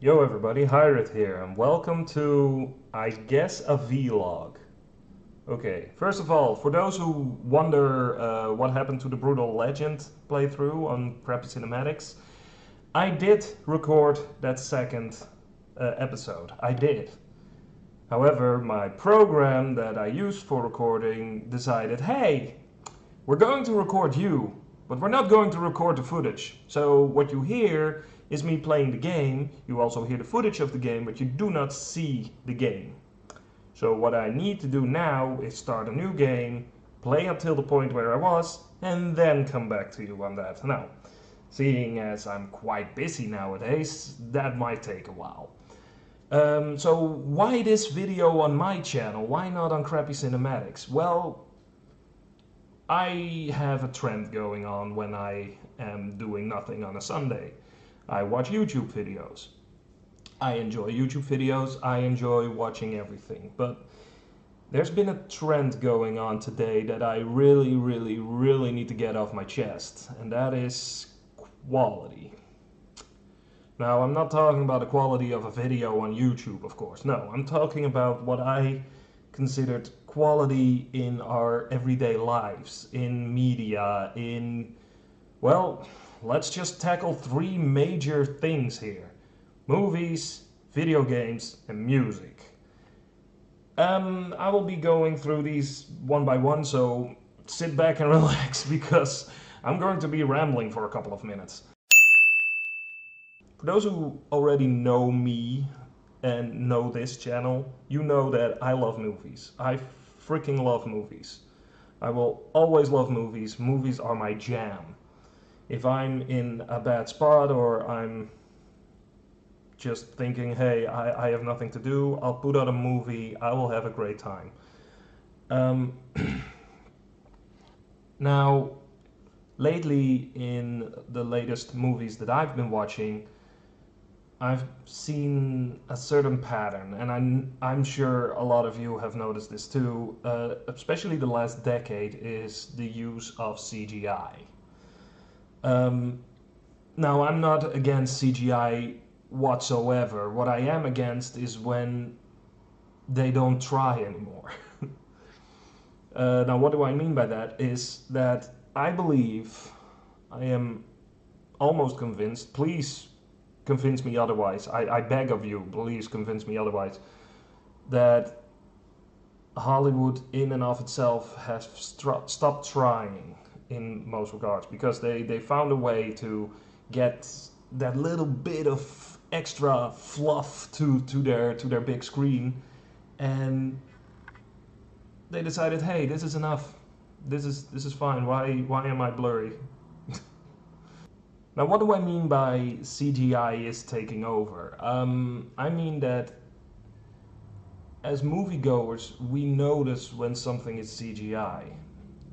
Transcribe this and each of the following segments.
Yo everybody, Hyrit here, and welcome to, I guess, a vlog. Okay, first of all, for those who wonder what happened to the Brutal Legend playthrough on Crappy Cinematics, I did record that second episode. I did. However, my program that I used for recording decided, hey, we're going to record you, but we're not going to record the footage. So what you hear is me playing the game. You also hear the footage of the game, but you do not see the game. So what I need to do now is start a new game, play until the point where I was, and then come back to you on that. Now, seeing as I'm quite busy nowadays, that might take a while. So why this video on my channel? Why not on Crappy Cinematics? Well, I have a trend going on when I am doing nothing on a Sunday. I watch YouTube videos. I enjoy YouTube videos, I enjoy watching everything, but there's been a trend going on today that I really need to get off my chest, and that is quality. Now, I'm not talking about the quality of a video on YouTube, of course. No, I'm talking about what I considered quality in our everyday lives, in media, well, let's just tackle three major things here. Movies, video games, and music. I will be going through these one by one, so sit back and relax because I'm going to be rambling for a couple of minutes. For those who already know me and know this channel, you know that I love movies. I freaking love movies. I will always love movies. Movies are my jam. If I'm in a bad spot or I'm just thinking, hey, I have nothing to do, I'll put on a movie, I will have a great time. Now, lately in the latest movies that I've been watching, I've seen a certain pattern, and I'm sure a lot of you have noticed this too, especially the last decade, is the use of CGI. Now, I'm not against CGI whatsoever. What I am against is when they don't try anymore. Now, what do I mean by that? Is that I believe, I am almost convinced, please convince me otherwise, I beg of you, please convince me otherwise, that Hollywood in and of itself has stopped trying in most regards, because they found a way to get that little bit of extra fluff to their big screen, and they decided, hey, this is enough, this is fine, why am I blurry? Now, what do I mean by CGI is taking over? I mean that as moviegoers, we notice when something is CGI,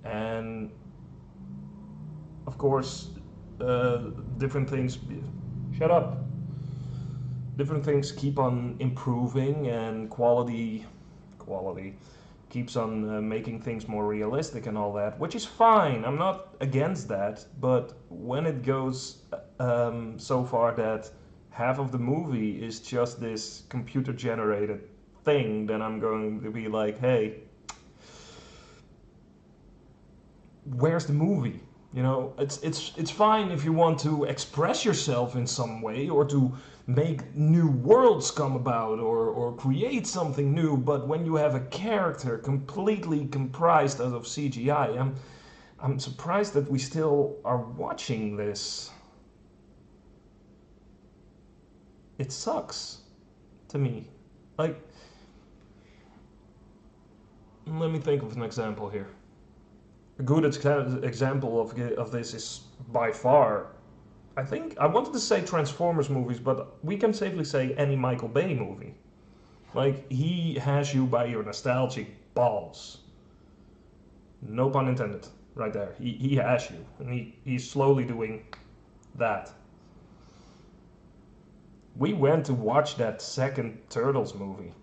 and of course, different things. Shut up. Different things keep on improving, and quality keeps on making things more realistic and all that, which is fine. I'm not against that, but when it goes so far that half of the movie is just this computer-generated thing, then I'm going to be like, hey, where's the movie? You know, it's fine if you want to express yourself in some way, or to make new worlds come about, or create something new, but when you have a character completely comprised out of CGI, I'm surprised that we still are watching this. It sucks to me. Like, let me think of an example here. A good example of this is by far, I think, I wanted to say Transformers movies, but we can safely say any Michael Bay movie. Like, he has you by your nostalgic balls. No pun intended, right there. He has you, and he's slowly doing that. We went to watch that second Turtles movie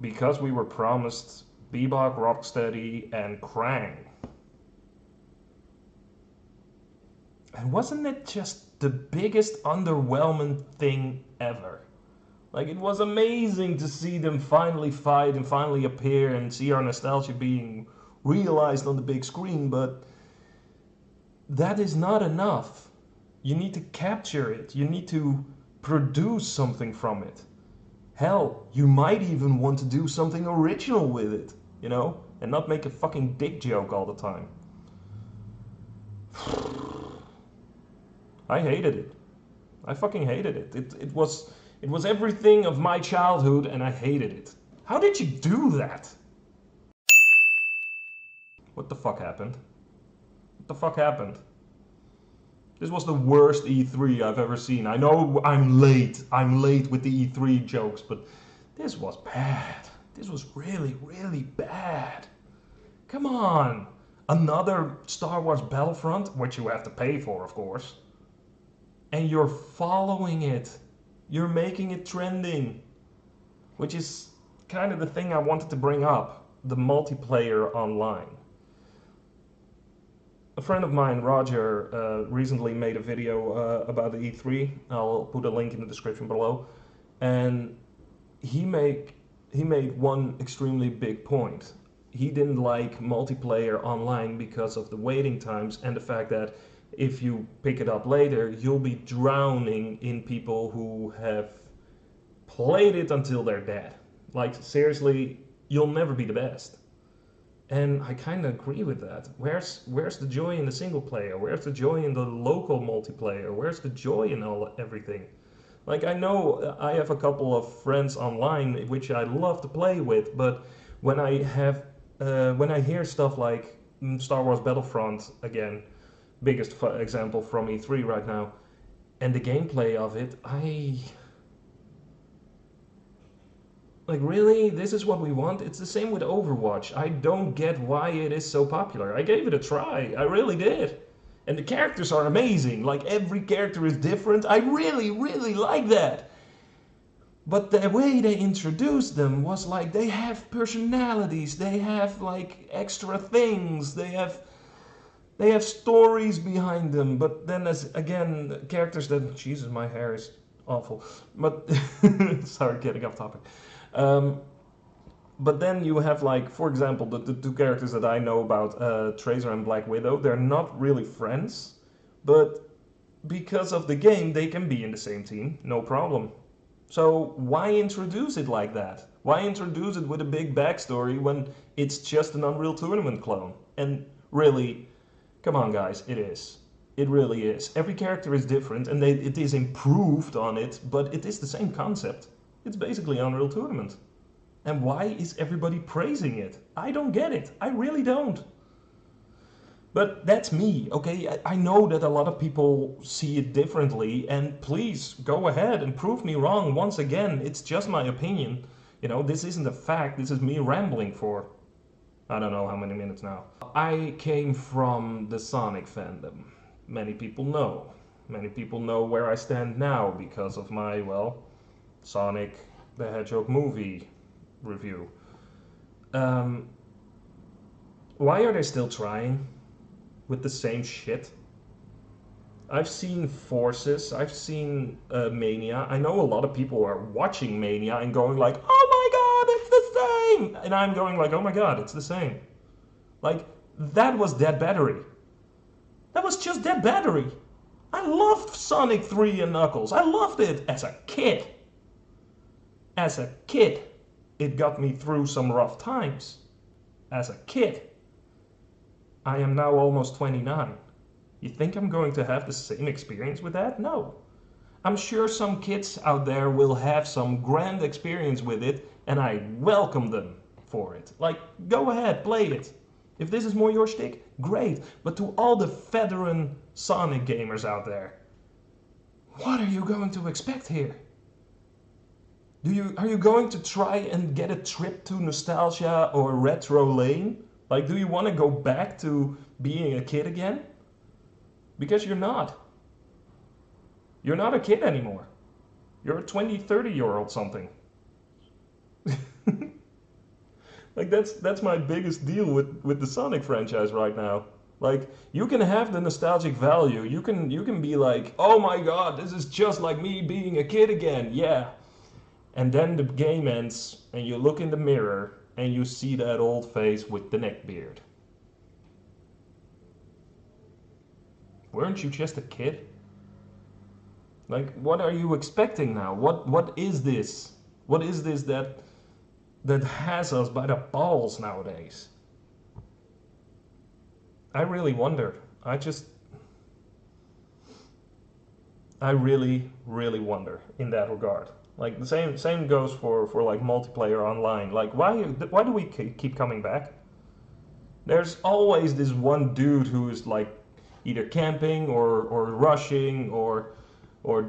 because we were promised Bebop, Rocksteady, and Krang. And wasn't it just the biggest underwhelming thing ever? Like, it was amazing to see them finally fight and finally appear and see our nostalgia being realized on the big screen, but that is not enough. You need to capture it. You need to produce something from it. Hell, you might even want to do something original with it, you know? And not make a fucking dick joke all the time. I hated it. I fucking hated it. It was everything of my childhood and I hated it. How did you do that? What the fuck happened? What the fuck happened? This was the worst E3 I've ever seen. I know I'm late with the E3 jokes, but this was bad. This was really, really bad. Come on. Another Star Wars Battlefront, which you have to pay for, of course. And you're following it. You're making it trending. Which is kind of the thing I wanted to bring up. The multiplayer online. A friend of mine, Roger, recently made a video about the E3. I'll put a link in the description below. And he made one extremely big point. He didn't like multiplayer online because of the waiting times and the fact that if you pick it up later, you'll be drowning in people who have played it until they're dead. Like, seriously, you'll never be the best. And I kind of agree with that. Where's the joy in the single player? Where's the joy in the local multiplayer? Where's the joy in everything? Like, I know I have a couple of friends online which I love to play with, but when I hear stuff like Star Wars Battlefront, again, biggest example from E3 right now, and the gameplay of it, like, really? This is what we want? It's the same with Overwatch. I don't get why it is so popular. I gave it a try. I really did. And the characters are amazing. Like, every character is different. I really, really like that. But the way they introduced them was like, they have personalities. They have, like, extra things. They have stories behind them. But then, again, characters that... Jesus, my hair is awful. But... Sorry, getting off topic. But then you have, like, for example, the two characters that I know about, Tracer and Black Widow. They're not really friends, but because of the game, they can be in the same team, no problem. So why introduce it like that? Why introduce it with a big backstory when it's just an Unreal Tournament clone? And really, come on guys, it is. It really is. Every character is different and it is improved on it, but it is the same concept. It's basically Unreal Tournament. And why is everybody praising it? I don't get it. I really don't. But that's me, okay? I know that a lot of people see it differently, and please go ahead and prove me wrong once again. It's just my opinion. You know, this isn't a fact. This is me rambling for I don't know how many minutes now. I came from the Sonic fandom. Many people know. Many people know where I stand now because of my, well, Sonic the Hedgehog movie review. Why are they still trying with the same shit? I've seen Forces, I've seen Mania. I know a lot of people are watching Mania and going like, oh my god, it's the same! And I'm going like, oh my god, it's the same. Like, that was Dead Battery. That was just Dead Battery. I loved Sonic 3 and Knuckles. I loved it as a kid. As a kid, it got me through some rough times. As a kid. I am now almost 29. You think I'm going to have the same experience with that? No. I'm sure some kids out there will have some grand experience with it, and I welcome them for it. Like, go ahead, play it. If this is more your shtick, great. But to all the veteran Sonic gamers out there, what are you going to expect here? Are you going to try and get a trip to nostalgia or retro lane? Like, do you want to go back to being a kid again? Because you're not. You're not a kid anymore. You're a 20, 30-year-old something. Like, that's my biggest deal with the Sonic franchise right now. Like, you can have the nostalgic value. You can be like, oh my god, this is just like me being a kid again. Yeah. And then the game ends and you look in the mirror and you see that old face with the neckbeard. Weren't you just a kid? Like, what are you expecting now? What is this? What is this that has us by the balls nowadays? I really wonder. I really, really wonder in that regard. Like the same goes for like multiplayer online. Like why do we keep coming back? There's always this one dude who is like either camping or rushing or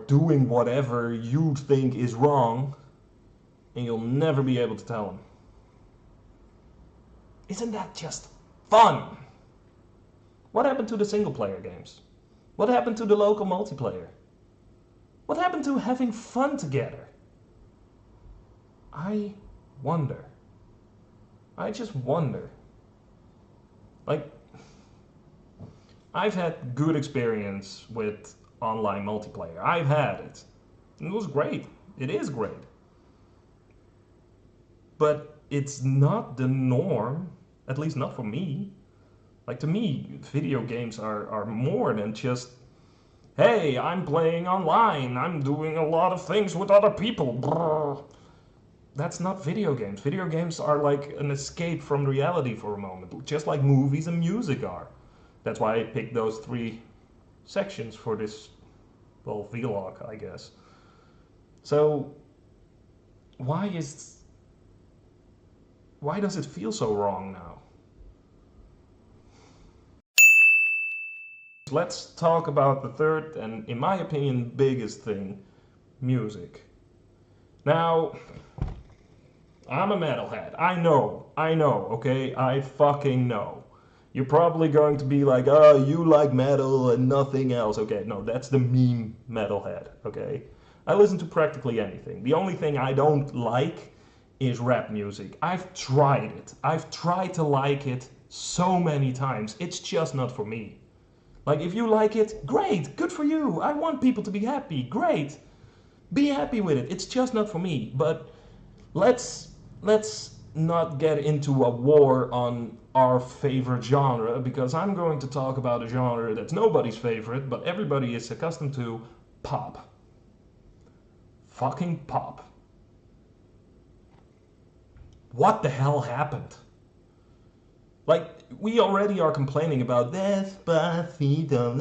doing whatever you think is wrong, and you'll never be able to tell him. Isn't that just fun? What happened to the single player games? What happened to the local multiplayer? What happened to having fun together? I wonder. I just wonder. Like, I've had good experience with online multiplayer. I've had it. It was great. It is great. But it's not the norm, at least not for me. Like, to me, video games are more than just, hey, I'm playing online, I'm doing a lot of things with other people. Brrr. That's not video games. Video games are like an escape from reality for a moment, just like movies and music are. That's why I picked those 3 sections for this, well, vlog, I guess. So, why does it feel so wrong now? Let's talk about the third and, in my opinion, biggest thing, music. Now, I'm a metalhead. I know, okay? I fucking know. You're probably going to be like, oh, you like metal and nothing else. Okay, no, that's the meme metalhead, okay? I listen to practically anything. The only thing I don't like is rap music. I've tried it. I've tried to like it so many times. It's just not for me. Like, if you like it, great, good for you. I want people to be happy, great. Be happy with it. It's just not for me. But let's not get into a war on our favorite genre, because I'm going to talk about a genre that's nobody's favorite, but everybody is accustomed to: pop. Fucking pop. What the hell happened? Like, we already are complaining about Despacito.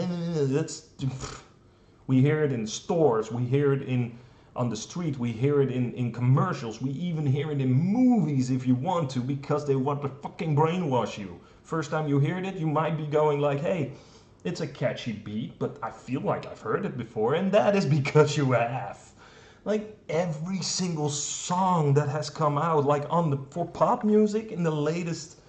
That's, we hear it in stores, we hear it on the street, we hear it in commercials, we even hear it in movies if you want to, because they want to fucking brainwash you. First time you hear it, you might be going like, hey, it's a catchy beat, but I feel like I've heard it before, and that is because you have. Like, every single song that has come out, like for pop music in the latest,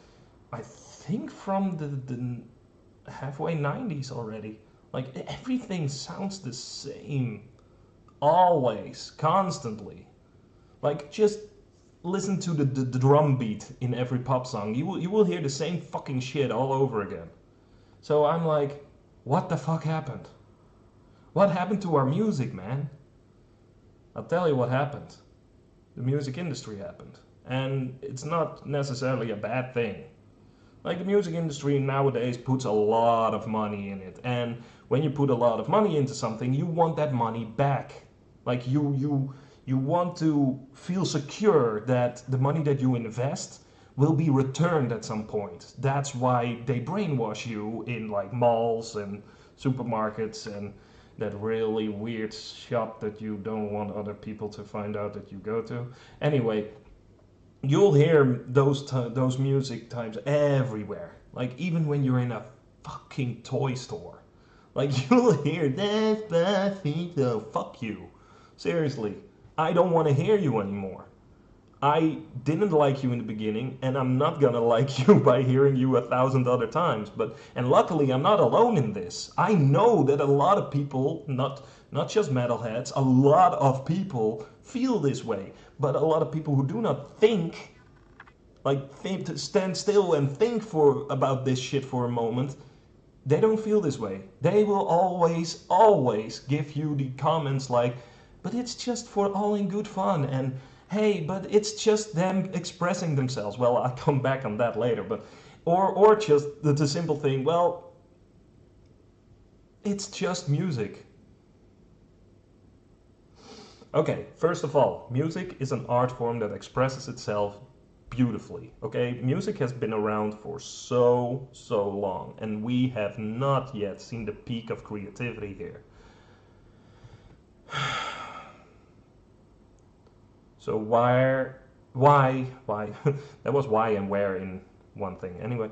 I think from the halfway 90s already. Like, everything sounds the same. Always. Constantly. Like, just listen to the drum beat in every pop song. You will hear the same fucking shit all over again. So I'm like, what the fuck happened? What happened to our music, man? I'll tell you what happened. The music industry happened. And it's not necessarily a bad thing. Like, the music industry nowadays puts a lot of money in it, and when you put a lot of money into something, you want that money back. Like, you want to feel secure that the money that you invest will be returned at some point. That's why they brainwash you in like malls and supermarkets and that really weird shop that you don't want other people to find out that you go to. Anyway, you'll hear those music types everywhere. Like, even when you're in a fucking toy store. Like, you'll hear Despacito. Fuck you. Seriously. I don't want to hear you anymore. I didn't like you in the beginning, and I'm not gonna like you by hearing you 1,000 other times. And luckily, I'm not alone in this. I know that a lot of people, not just metalheads, a lot of people feel this way. But a lot of people who do not think to stand still and think about this shit for a moment, they don't feel this way. They will always give you the comments like, but it's just for all in good fun, and hey, but it's just them expressing themselves. Well, I'll come back on that later, but or just the simple thing, well, it's just music. Okay, first of all, music is an art form that expresses itself beautifully. Okay, music has been around for so long, and we have not yet seen the peak of creativity here. So why that was why and where in one thing. Anyway,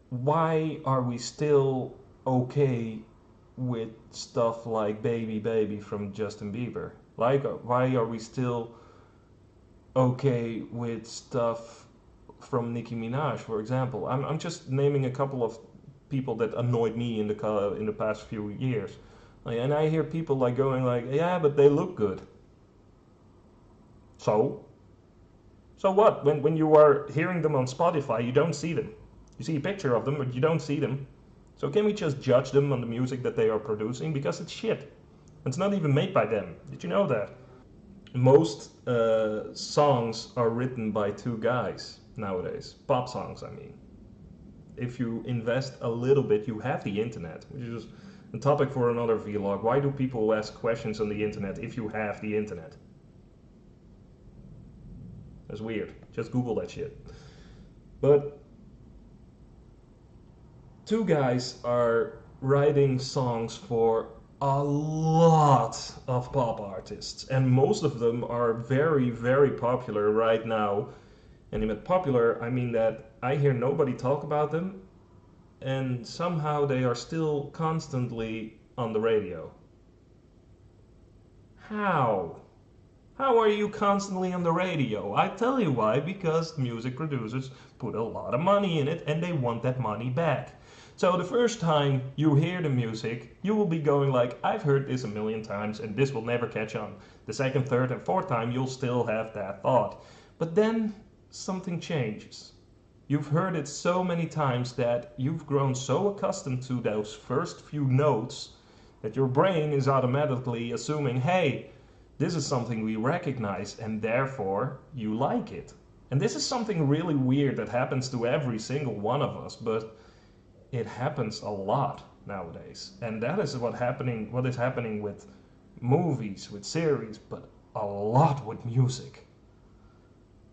why are we still okay with stuff like Baby Baby from Justin Bieber? Like, why are we still okay with stuff from Nicki Minaj, for example? I'm just naming a couple of people that annoyed me in the past few years. And I hear people like going like, yeah, but they look good. So? So what? When you are hearing them on Spotify, you don't see them. You see a picture of them, but you don't see them. So can we just judge them on the music that they are producing? Because it's shit. It's not even made by them. Did you know that? Most songs are written by two guys nowadays. Pop songs, I mean. If you invest a little bit, you have the internet, which is a topic for another vlog. Why do people ask questions on the internet if you have the internet? That's weird. Just Google that shit. But two guys are writing songs for a lot of pop artists, and most of them are very popular right now. And in popular, I mean that I hear nobody talk about them, and somehow they are still constantly on the radio. How? How are you constantly on the radio? I tell you why, because music producers put a lot of money in it and they want that money back. So the first time you hear the music, you will be going like, I've heard this a million times and this will never catch on. The second, third and fourth time you'll still have that thought. But then something changes. You've heard it so many times that you've grown so accustomed to those first few notes that your brain is automatically assuming, hey, this is something we recognize and therefore you like it. And this is something really weird that happens to every single one of us, but it happens a lot nowadays. And that is what is happening with movies, with series, but a lot with music.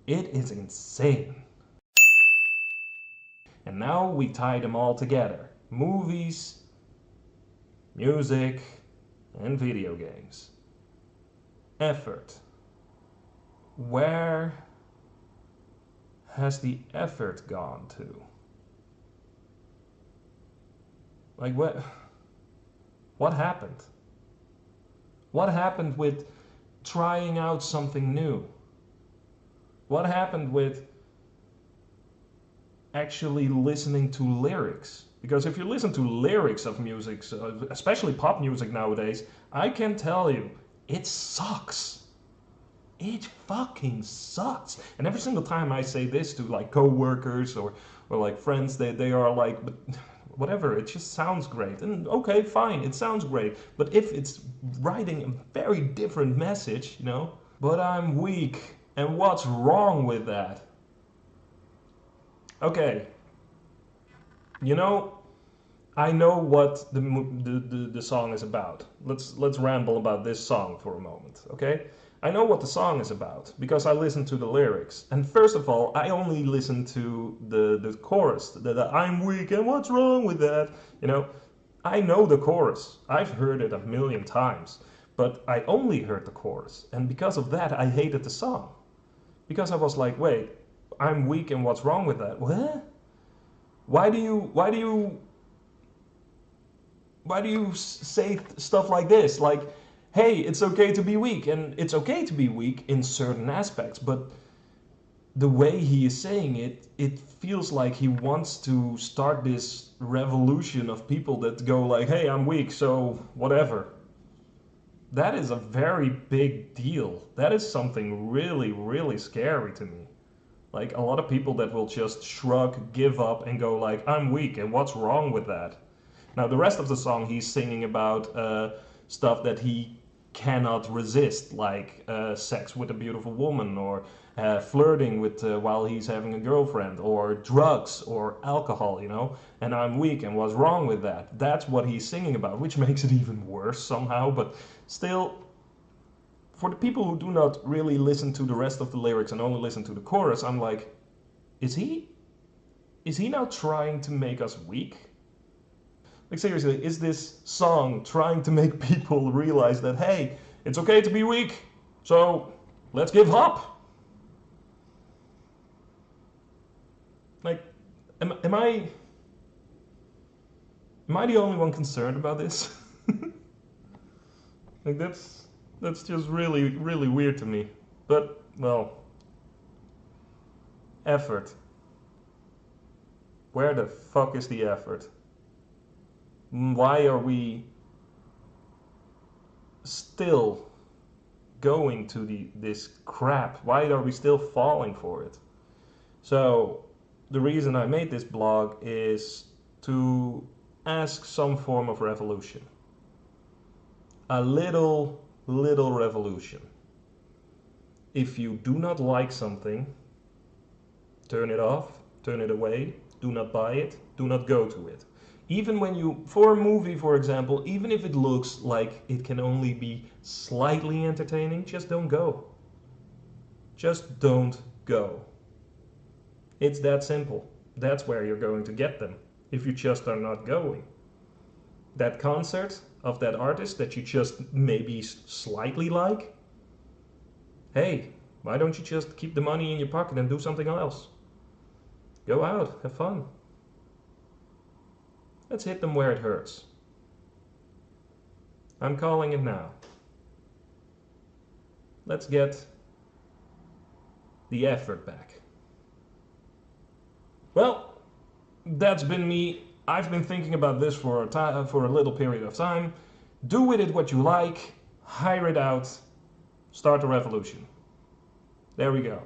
It is insane. And now we tie them all together. Movies, music, and video games. Effort. Where has the effort gone to? Like what happened? What happened with trying out something new? What happened with actually listening to lyrics? Because if you listen to lyrics of music, especially pop music nowadays, I can tell you, it sucks. It fucking sucks. And every single time I say this to like co-workers or like friends, they are like, but whatever, it just sounds great. And okay, fine, it sounds great. But if it's writing a very different message, you know, but I'm weak. And what's wrong with that? Okay, you know, I know what the song is about. Let's ramble about this song for a moment, okay? I know what the song is about because I listened to the lyrics. And first of all, I only listened to the chorus, the I'm weak and what's wrong with that? You know, I know the chorus. I've heard it a million times, but I only heard the chorus. And because of that, I hated the song. Because I was like, wait, I'm weak and what's wrong with that? What? Why do you say stuff like this? Like, hey, it's okay to be weak, and it's okay to be weak in certain aspects, but the way he is saying it, it feels like he wants to start this revolution of people that go like, hey, I'm weak, so whatever. That is a very big deal. That is something really scary to me. Like a lot of people that will just shrug, give up, and go like, I'm weak, and what's wrong with that? Now the rest of the song he's singing about stuff that he cannot resist, like sex with a beautiful woman, or flirting with while he's having a girlfriend, or drugs or alcohol, you know, and I'm weak and what's wrong with that. That's what he's singing about, which makes it even worse somehow, but still, for the people who do not really listen to the rest of the lyrics and only listen to the chorus, I'm like, is he now trying to make us weak? Like seriously, is this song trying to make people realize that, hey, it's okay to be weak, so let's give up? Like, am I the only one concerned about this? Like that's just really, really weird to me. But, well, effort. Where the fuck is the effort? Why are we still going to this crap? Why are we still falling for it? So the reason I made this blog is to ask some form of revolution. A little revolution. If you do not like something, turn it off, turn it away, do not buy it, do not go to it. Even when you, for a movie for example, even if it looks like it can only be slightly entertaining, just don't go. Just don't go. It's that simple. That's where you're going to get them, if you just are not going. That concert of that artist that you just maybe slightly like, hey, why don't you just keep the money in your pocket and do something else? Go out, have fun. Let's hit them where it hurts. I'm calling it now. Let's get the effort back. Well, that's been me. I've been thinking about this for a little period of time. Do with it what you like. Hire it out. Start a revolution. There we go.